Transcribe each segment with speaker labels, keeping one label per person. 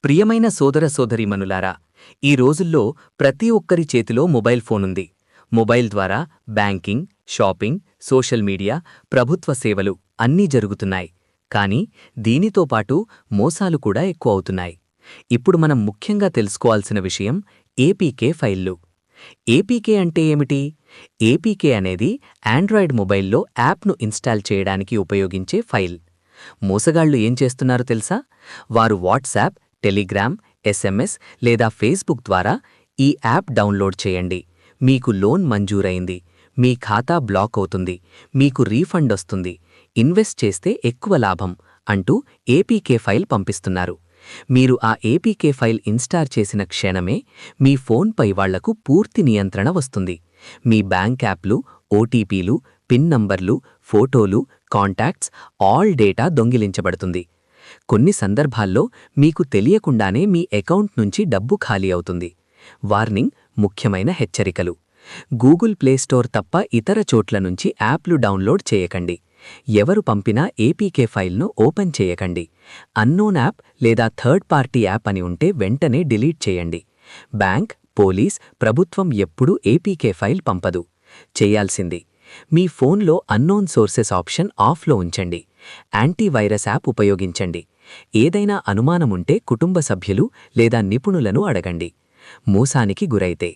Speaker 1: ప్రియమైన సోదర సోదరీమణులారా, ఈ రోజుల్లో ప్రతి ఒక్కరి చేతిలో మొబైల్ ఫోనుంది. మొబైల్ ద్వారా బ్యాంకింగ్, షాపింగ్, సోషల్ మీడియా, ప్రభుత్వ సేవలు అన్నీ జరుగుతున్నాయి. కానీ దీనితో పాటు మోసాలు కూడా ఎక్కువవుతున్నాయి. ఇప్పుడు మనం ముఖ్యంగా తెలుసుకోవాల్సిన విషయం ఏపీకే ఫైళ్లు. ఏపీకే అంటే ఏమిటి? ఏపీకే అనేది ఆండ్రాయిడ్ మొబైల్లో యాప్ను ఇన్స్టాల్ చేయడానికి ఉపయోగించే ఫైల్. మోసగాళ్లు ఏం చేస్తున్నారో తెలుసా? వారు వాట్సాప్, టెలిగ్రామ్, ఎస్ఎంఎస్ లేదా ఫేస్బుక్ ద్వారా ఈ యాప్ డౌన్లోడ్ చేయండి, మీకు లోన్ మంజూరైంది, మీ ఖాతా బ్లాక్ అవుతుంది, మీకు రీఫండ్ వస్తుంది, ఇన్వెస్ట్ చేస్తే ఎక్కువ లాభం అంటూ ఏపీకే ఫైల్ పంపిస్తున్నారు. మీరు ఆ ఏపీకే ఫైల్ ఇన్స్టాల్ చేసిన క్షణమే మీ ఫోన్పై వాళ్లకు పూర్తి నియంత్రణ వస్తుంది. మీ బ్యాంక్ యాప్లు, ఓటీపీలు, పిన్ నంబర్లు, ఫోటోలు, కాంటాక్ట్స్ ఆల్ డేటా దొంగిలించబడుతుంది. కొన్ని సందర్భాల్లో మీకు తెలియకుండానే మీ అకౌంట్ నుంచి డబ్బు ఖాళీ అవుతుంది. వార్నింగ్, ముఖ్యమైన హెచ్చరికలు. గూగుల్ ప్లే స్టోర్ తప్ప ఇతర చోట్ల నుంచి యాప్లు డౌన్లోడ్ చేయకండి. ఎవరు పంపినా ఏపీకే ఫైల్ను ఓపెన్ చేయకండి. అన్నోన్ యాప్ లేదా థర్డ్ పార్టీ యాప్ అని ఉంటే వెంటనే డిలీట్ చేయండి. బ్యాంక్, పోలీస్, ప్రభుత్వం ఎప్పుడూ ఏపీకే ఫైల్ పంపదు. చేయాల్సింది: మీ ఫోన్లో అన్నోన్ సోర్సెస్ ఆప్షన్ ఆఫ్లో ఉంచండి. యాంటీవైరస్ యాప్ ఉపయోగించండి. ఏదైనా అనుమానముంటే కుటుంబ సభ్యులు లేదా నిపుణులను అడగండి. మోసానికి గురైతే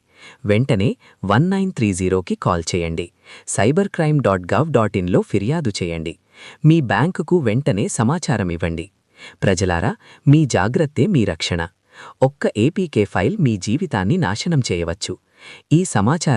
Speaker 1: వెంటనే 1930కి కాల్ చేయండి. cybercrime.gov.inలో ఫిర్యాదు చేయండి. మీ బ్యాంకుకు వెంటనే సమాచారం ఇవ్వండి. ప్రజలారా, మీ జాగ్రత్తే మీ రక్షణ. ఒక్క ఏపీకే ఫైల్ మీ జీవితాన్ని నాశనం చేయవచ్చు. ఈ సమాచారం